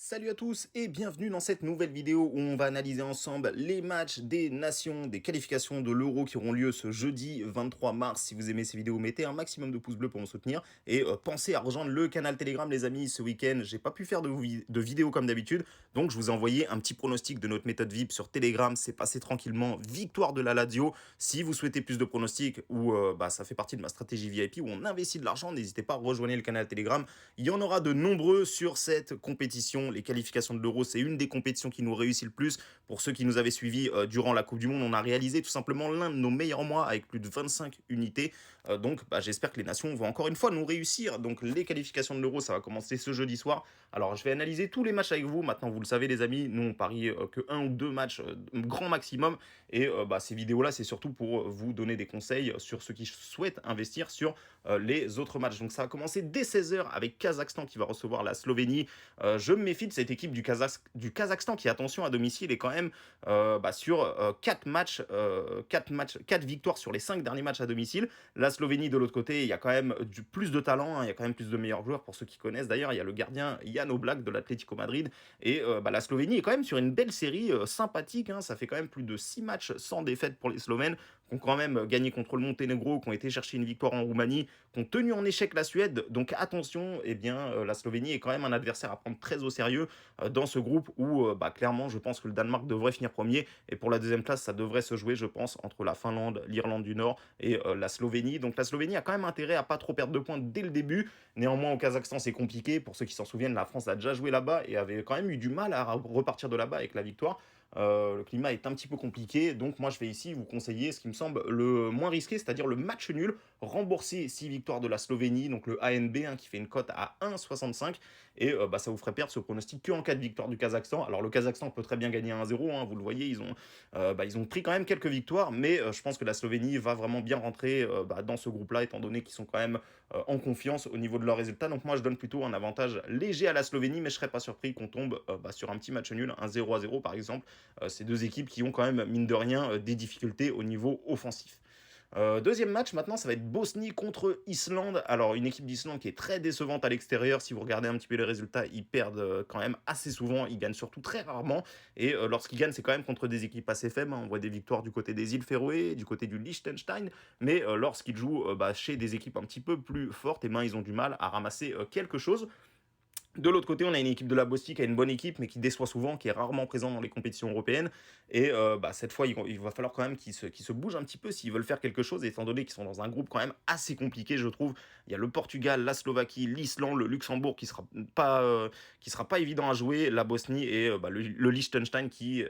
Salut à tous et bienvenue dans cette nouvelle vidéo où on va analyser ensemble les matchs des nations, des qualifications de l'Euro qui auront lieu ce jeudi 23 mars. Si vous aimez ces vidéos, mettez un maximum de pouces bleus pour me soutenir et pensez à rejoindre le canal Telegram les amis. Ce week-end, j'ai pas pu faire de vidéo comme d'habitude, donc je vous ai envoyé un petit pronostic de notre méthode VIP sur Telegram. C'est passé tranquillement, victoire de la Lazio. Si vous souhaitez plus de pronostics ou ça fait partie de ma stratégie VIP où on investit de l'argent, n'hésitez pas à rejoindre le canal Telegram. Il y en aura de nombreux sur cette compétition. Les qualifications de l'Euro, c'est une des compétitions qui nous réussit le plus. Pour ceux qui nous avaient suivis durant la Coupe du Monde, on a réalisé tout simplement l'un de nos meilleurs mois avec plus de 25 unités. Donc j'espère que les nations vont encore une fois nous réussir. Donc les qualifications de l'Euro, ça va commencer ce jeudi soir. Alors je vais analyser tous les matchs avec vous. Maintenant, vous le savez les amis, nous on parie que un ou deux matchs grand maximum. Et ces vidéos-là, c'est surtout pour vous donner des conseils sur ceux qui souhaitent investir sur les autres matchs. Donc ça va commencer dès 16h avec Kazakhstan qui va recevoir la Slovénie. Je me méfie de cette équipe du Kazakhstan qui, attention, à domicile est quand même sur 4 victoires sur les 5 derniers matchs à domicile. La Slovénie de l'autre côté, il y a quand même plus de talent, hein, il y a quand même plus de meilleurs joueurs pour ceux qui connaissent. D'ailleurs, il y a le gardien Jan Oblak de l'Atlético Madrid et la Slovénie est quand même sur une belle série sympathique, hein. Ça fait quand même plus de 6 matchs sans défaite pour les Slovènes qui ont quand même gagné contre le Monténégro, qui ont été chercher une victoire en Roumanie, qui ont tenu en échec la Suède. Donc attention, la Slovénie est quand même un adversaire à prendre très au sérieux dans ce groupe où clairement je pense que le Danemark devrait finir premier et pour la deuxième place ça devrait se jouer je pense entre la Finlande, l'Irlande du Nord et la Slovénie. Donc la Slovénie a quand même intérêt à pas trop perdre de points dès le début. Néanmoins au Kazakhstan c'est compliqué, pour ceux qui s'en souviennent la France a déjà joué là-bas et avait quand même eu du mal à repartir de là-bas avec la victoire. Le climat est un petit peu compliqué, donc moi je vais ici vous conseiller ce qui me semble le moins risqué, c'est-à-dire le match nul, rembourser 6 victoires de la Slovénie, donc le ANB qui fait une cote à 1,65 et ça vous ferait perdre ce pronostic que en cas de victoire du Kazakhstan. Alors le Kazakhstan peut très bien gagner 1-0, hein, vous le voyez, ils ont pris quand même quelques victoires, mais je pense que la Slovénie va vraiment bien rentrer dans ce groupe-là, étant donné qu'ils sont quand même en confiance au niveau de leurs résultats. Donc moi je donne plutôt un avantage léger à la Slovénie, mais je serais pas surpris qu'on tombe sur un petit match nul, un 0-0 par exemple. Ces deux équipes qui ont quand même, mine de rien, des difficultés au niveau offensif. Deuxième match, maintenant, ça va être Bosnie contre Islande. Alors, une équipe d'Islande qui est très décevante à l'extérieur. Si vous regardez un petit peu les résultats, ils perdent quand même assez souvent. Ils gagnent surtout très rarement. Et lorsqu'ils gagnent, c'est quand même contre des équipes assez faibles, hein. On voit des victoires du côté des îles Féroé, du côté du Liechtenstein. Mais lorsqu'ils jouent chez des équipes un petit peu plus fortes, ils ont du mal à ramasser quelque chose. De l'autre côté, on a une équipe de la Bosnie qui a une bonne équipe, mais qui déçoit souvent, qui est rarement présente dans les compétitions européennes. Et cette fois, il va falloir quand même qu'ils se bougent un petit peu s'ils veulent faire quelque chose, étant donné qu'ils sont dans un groupe quand même assez compliqué, je trouve. Il y a le Portugal, la Slovaquie, l'Islande, le Luxembourg qui sera pas évident à jouer, la Bosnie et le Liechtenstein qui est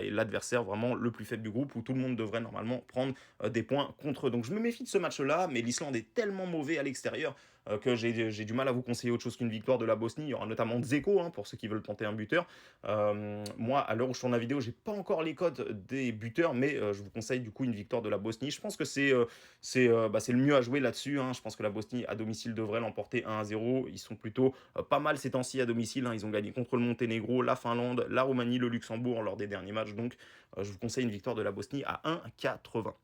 l'adversaire vraiment le plus faible du groupe, où tout le monde devrait normalement prendre des points contre eux. Donc je me méfie de ce match-là, mais l'Islande est tellement mauvais à l'extérieur que j'ai du mal à vous conseiller autre chose qu'une victoire de la Bosnie. Il y aura notamment Dzeko, hein, pour ceux qui veulent tenter un buteur. Moi, à l'heure où je tourne la vidéo, j'ai pas encore les codes des buteurs, mais je vous conseille du coup une victoire de la Bosnie. Je pense que c'est le mieux à jouer là-dessus, hein. Je pense que la Bosnie à domicile devrait l'emporter 1-0. Ils sont plutôt pas mal ces temps-ci à domicile, hein. Ils ont gagné contre le Monténégro, la Finlande, la Roumanie, le Luxembourg lors des derniers matchs. Donc je vous conseille une victoire de la Bosnie à 1,80.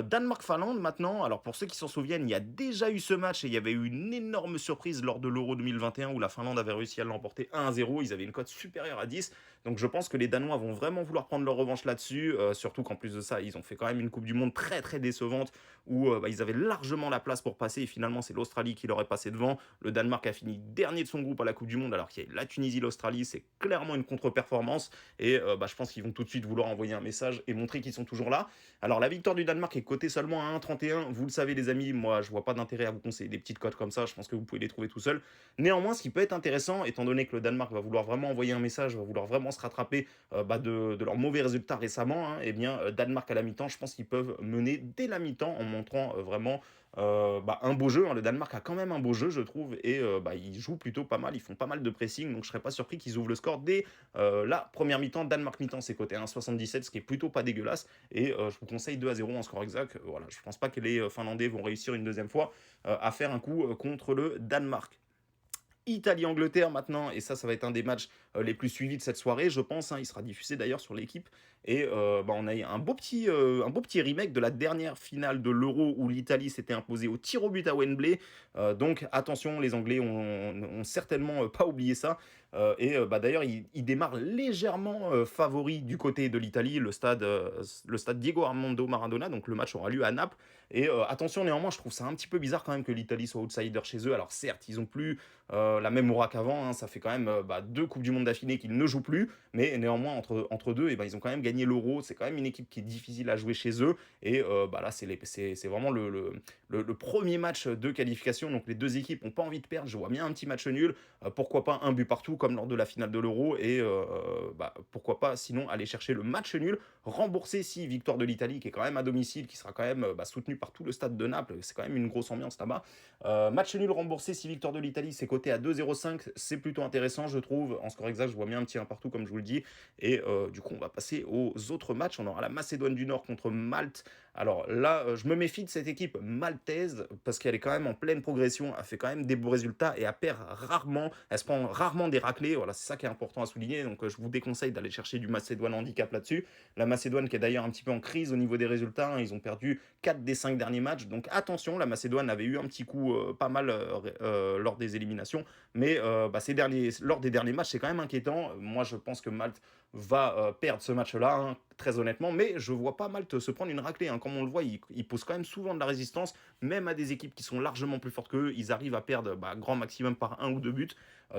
Danemark-Finlande maintenant, alors pour ceux qui s'en souviennent, il y a déjà eu ce match et il y avait eu une énorme surprise lors de l'Euro 2021 où la Finlande avait réussi à l'emporter 1-0, ils avaient une cote supérieure à 10, donc je pense que les Danois vont vraiment vouloir prendre leur revanche là-dessus, surtout qu'en plus de ça, ils ont fait quand même une Coupe du Monde très très décevante où ils avaient largement la place pour passer et finalement c'est l'Australie qui leur est passé devant. Le Danemark a fini dernier de son groupe à la Coupe du Monde alors qu'il y a la Tunisie, l'Australie, c'est clairement une contre-performance et je pense qu'ils vont tout de suite vouloir envoyer un message et montrer qu'ils sont toujours là. Alors la victoire du Danemark est cotée seulement à 1,31. Vous le savez les amis, moi je vois pas d'intérêt à vous conseiller des petites cotes comme ça, je pense que vous pouvez les trouver tout seul. Néanmoins, ce qui peut être intéressant, étant donné que le Danemark va vouloir vraiment envoyer un message, va vouloir vraiment se rattraper de leurs mauvais résultats récemment, hein, Danemark à la mi-temps, je pense qu'ils peuvent mener dès la mi-temps en montrant vraiment un beau jeu, hein. Le Danemark a quand même un beau jeu, je trouve, et ils jouent plutôt pas mal, ils font pas mal de pressing, donc je serais pas surpris qu'ils ouvrent le score dès la première mi-temps. Danemark mi-temps, c'est coté 1,77, ce qui est plutôt pas dégueulasse, et je vous conseille 2-0 en score exact. Voilà, je pense pas que les Finlandais vont réussir une deuxième fois à faire un coup contre le Danemark. Italie-Angleterre maintenant, et ça va être un des matchs les plus suivis de cette soirée, je pense, hein. Il sera diffusé d'ailleurs sur l'équipe, et on a un beau petit remake de la dernière finale de l'Euro où l'Italie s'était imposée au tir au but à Wembley, donc attention, les Anglais ont certainement pas oublié ça. D'ailleurs, il démarre légèrement favori du côté de l'Italie, le stade Diego Armando Maradona. Donc le match aura lieu à Naples. Et attention, néanmoins, je trouve ça un petit peu bizarre quand même que l'Italie soit outsider chez eux. Alors certes, ils ont plus la même aura qu'avant, hein. Ça fait quand même deux Coupes du Monde d'affilée qu'ils ne jouent plus. Mais néanmoins, entre deux, eh ben, ils ont quand même gagné l'Euro. C'est quand même une équipe qui est difficile à jouer chez eux. Et là, c'est vraiment le premier match de qualification. Donc les deux équipes n'ont pas envie de perdre. Je vois bien un petit match nul. Pourquoi pas un but partout comme lors de la finale de l'Euro. Et pourquoi pas sinon aller chercher le match nul, rembourser si victoire de l'Italie qui est quand même à domicile, qui sera quand même soutenu par tout le stade de Naples. C'est quand même une grosse ambiance là-bas. Match nul remboursé si victoire de l'Italie, c'est coté à 2,05. C'est plutôt intéressant, je trouve. En score exact, je vois bien un petit 1 partout, comme je vous le dis. Et du coup, on va passer aux autres matchs. On aura la Macédoine du Nord contre Malte. Alors là, je me méfie de cette équipe maltaise parce qu'elle est quand même en pleine progression. Elle fait quand même des beaux résultats et elle perd rarement. Elle se prend rarement des raclés. Voilà, c'est ça qui est important à souligner. Donc je vous déconseille d'aller chercher du Macédoine handicap là-dessus. La Macédoine qui est d'ailleurs un petit peu en crise au niveau des résultats, hein. Ils ont perdu 4 des 5 derniers matchs. Donc attention, la Macédoine avait eu un petit coup pas mal lors des éliminations. Mais lors des derniers matchs, c'est quand même inquiétant. Moi, je pense que Malte va perdre ce match-là, hein, très honnêtement. Mais je vois pas Malte se prendre une raclée, hein. Comme on le voit, ils posent quand même souvent de la résistance, même à des équipes qui sont largement plus fortes qu'eux. Ils arrivent à perdre grand maximum par 1 ou 2 buts.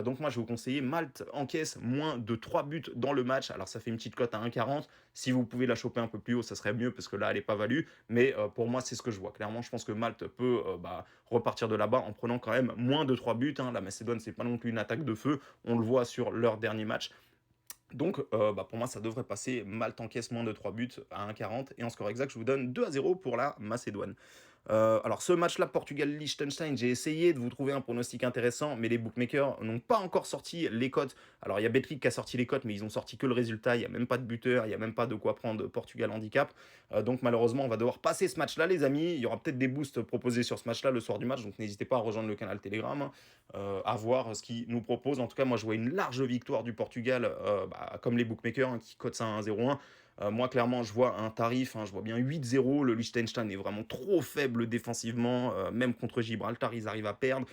Donc moi, je vais vous conseiller, Malte encaisse moins de 3 buts dans le match. Alors ça fait une petite cote à 1,40. Si vous pouvez la choper un peu plus haut, ça serait mieux parce que là, elle n'est pas value. Mais pour moi, c'est ce que je vois. Clairement, je pense que Malte peut repartir de là-bas en prenant quand même moins de 3 buts, hein. La Macédoine, c'est pas non plus une attaque de feu. On le voit sur leur dernier match. Donc, pour moi, ça devrait passer. Malte encaisse moins de 3 buts à 1,40. Et en score exact, je vous donne 2-0 pour la Macédoine. Alors, ce match-là, Portugal-Liechtenstein, j'ai essayé de vous trouver un pronostic intéressant, mais les bookmakers n'ont pas encore sorti les cotes. Alors, il y a Betclic qui a sorti les cotes, mais ils ont sorti que le résultat. Il n'y a même pas de buteur, il n'y a même pas de quoi prendre Portugal handicap. Donc, malheureusement, on va devoir passer ce match-là, les amis. Il y aura peut-être des boosts proposés sur ce match-là le soir du match, donc n'hésitez pas à rejoindre le canal Telegram, hein, à voir ce qu'ils nous proposent. En tout cas, moi, je vois une large victoire du Portugal, comme les bookmakers, hein, qui cotent ça à 1,01. Moi, clairement, je vois un tarif, hein, je vois bien 8-0. Le Liechtenstein est vraiment trop faible défensivement. Même contre Gibraltar, ils arrivent à perdre.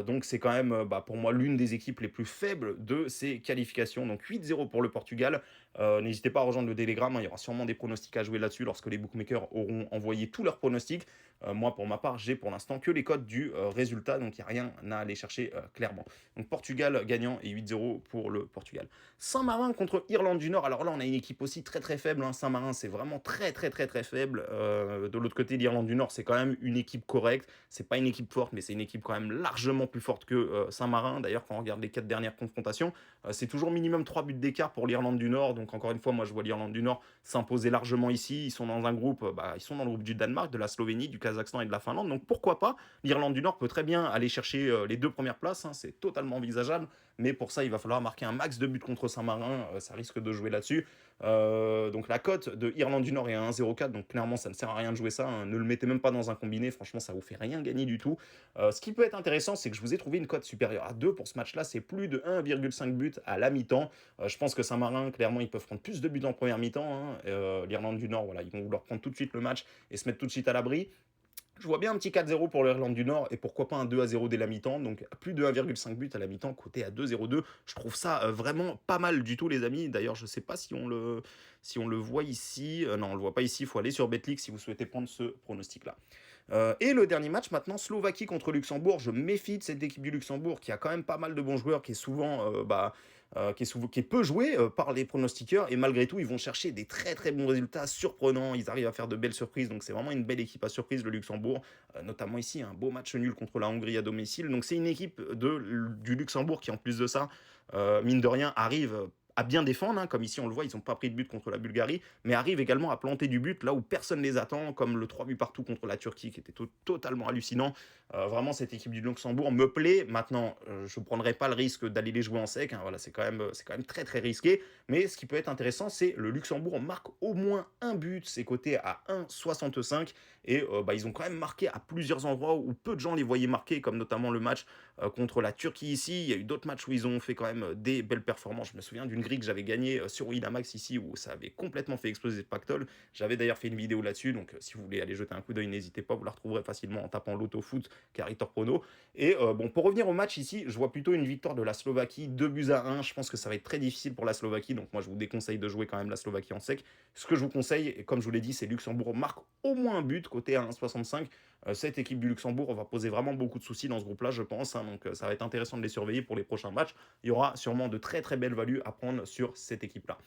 Donc, c'est quand même, pour moi, l'une des équipes les plus faibles de ces qualifications. Donc, 8-0 pour le Portugal. N'hésitez pas à rejoindre le Telegram, hein, il y aura sûrement des pronostics à jouer là-dessus lorsque les bookmakers auront envoyé tous leurs pronostics. Moi, pour ma part, j'ai pour l'instant que les codes du résultat. Donc, il n'y a rien à aller chercher clairement. Donc, Portugal gagnant et 8-0 pour le Portugal. Saint-Marin contre Irlande du Nord. Alors là, on a une équipe aussi très très faible, hein. Saint-Marin, c'est vraiment très très très très faible. De l'autre côté, l'Irlande du Nord, c'est quand même une équipe correcte. C'est pas une équipe forte, mais c'est une équipe quand même largement plus forte que Saint-Marin. D'ailleurs, quand on regarde les 4 dernières confrontations, c'est toujours minimum 3 buts d'écart pour l'Irlande du Nord. Donc encore une fois, moi je vois l'Irlande du Nord s'imposer largement ici. Ils sont dans un groupe, ils sont dans le groupe du Danemark, de la Slovénie, du Kazakhstan et de la Finlande. Donc pourquoi pas? L'Irlande du Nord peut très bien aller chercher les 2 premières places, hein. C'est totalement envisageable. Mais pour ça, il va falloir marquer un max de buts contre Saint-Marin. Ça risque de jouer là-dessus. Donc la cote de Irlande du Nord est à 1,04. Donc clairement, ça ne sert à rien de jouer ça, hein. Ne le mettez même pas dans un combiné. Franchement, ça vous fait rien gagner du tout. Ce qui peut être intéressant, c'est que je vous ai trouvé une cote supérieure à 2 pour ce match-là. C'est plus de 1,5 buts à la mi-temps. Je pense que Saint-Marin, clairement, ils peuvent prendre plus de buts en première mi-temps, hein. L'Irlande du Nord, voilà, ils vont vouloir prendre tout de suite le match et se mettre tout de suite à l'abri. Je vois bien un petit 4-0 pour l'Irlande du Nord et pourquoi pas un 2-0 dès la mi-temps. Donc plus de 1,5 buts à la mi-temps, côté à 2,02. Je trouve ça vraiment pas mal du tout, les amis. D'ailleurs, je sais pas si on le voit ici. Non, on le voit pas ici. Il faut aller sur Betclic si vous souhaitez prendre ce pronostic-là. Et le dernier match maintenant, Slovaquie contre Luxembourg. Je me méfie de cette équipe du Luxembourg qui a quand même pas mal de bons joueurs, qui est souvent, qui est peu joué par les pronostiqueurs. Et malgré tout, ils vont chercher des très très bons résultats surprenants. Ils arrivent à faire de belles surprises. Donc c'est vraiment une belle équipe à surprise, le Luxembourg. Notamment ici, un beau match nul contre la Hongrie à domicile. Donc c'est une équipe du Luxembourg qui, en plus de ça, mine de rien, arrive à bien défendre, hein, comme ici on le voit, ils n'ont pas pris de but contre la Bulgarie, mais arrivent également à planter du but là où personne ne les attend, comme le 3 buts partout contre la Turquie, qui était totalement hallucinant. Vraiment, cette équipe du Luxembourg me plaît. Maintenant, je ne prendrai pas le risque d'aller les jouer en sec, hein. Voilà, c'est quand même très très risqué, mais ce qui peut être intéressant, c'est le Luxembourg marque au moins un but, c'est coté à 1,65, et ils ont quand même marqué à plusieurs endroits où peu de gens les voyaient marquer, comme notamment le match contre la Turquie ici. Il y a eu d'autres matchs où ils ont fait quand même des belles performances. Je me souviens d'une grille que j'avais gagnée sur Winamax ici où ça avait complètement fait exploser le pactole. J'avais d'ailleurs fait une vidéo là-dessus, donc si vous voulez aller jeter un coup d'œil, n'hésitez pas, vous la retrouverez facilement en tapant l'autofoot Caritor Prono. Et bon, pour revenir au match ici, je vois plutôt une victoire de la Slovaquie, 2 buts à 1. Je pense que ça va être très difficile pour la Slovaquie, donc moi je vous déconseille de jouer quand même la Slovaquie en sec. Ce que je vous conseille, et comme je vous l'ai dit, c'est Luxembourg marque au moins un but, côté à 1,65. Cette équipe du Luxembourg va poser vraiment beaucoup de soucis dans ce groupe-là, je pense, hein, donc ça va être intéressant de les surveiller pour les prochains matchs. Il y aura sûrement de très très belles values à prendre sur cette équipe-là.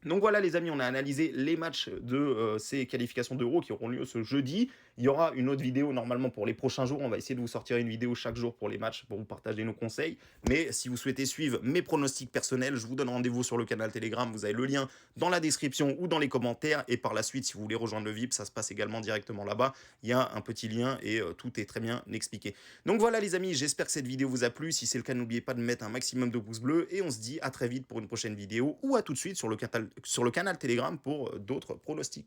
Donc voilà les amis, on a analysé les matchs de ces qualifications d'Euro qui auront lieu ce jeudi. Il y aura une autre vidéo normalement pour les prochains jours. On va essayer de vous sortir une vidéo chaque jour pour les matchs, pour vous partager nos conseils. Mais si vous souhaitez suivre mes pronostics personnels, je vous donne rendez-vous sur le canal Telegram. Vous avez le lien dans la description ou dans les commentaires. Et par la suite, si vous voulez rejoindre le VIP, ça se passe également directement là-bas. Il y a un petit lien et tout est très bien expliqué. Donc voilà les amis, j'espère que cette vidéo vous a plu. Si c'est le cas, n'oubliez pas de mettre un maximum de pouces bleus. Et on se dit à très vite pour une prochaine vidéo ou à tout de suite sur le canal Telegram pour d'autres pronostics.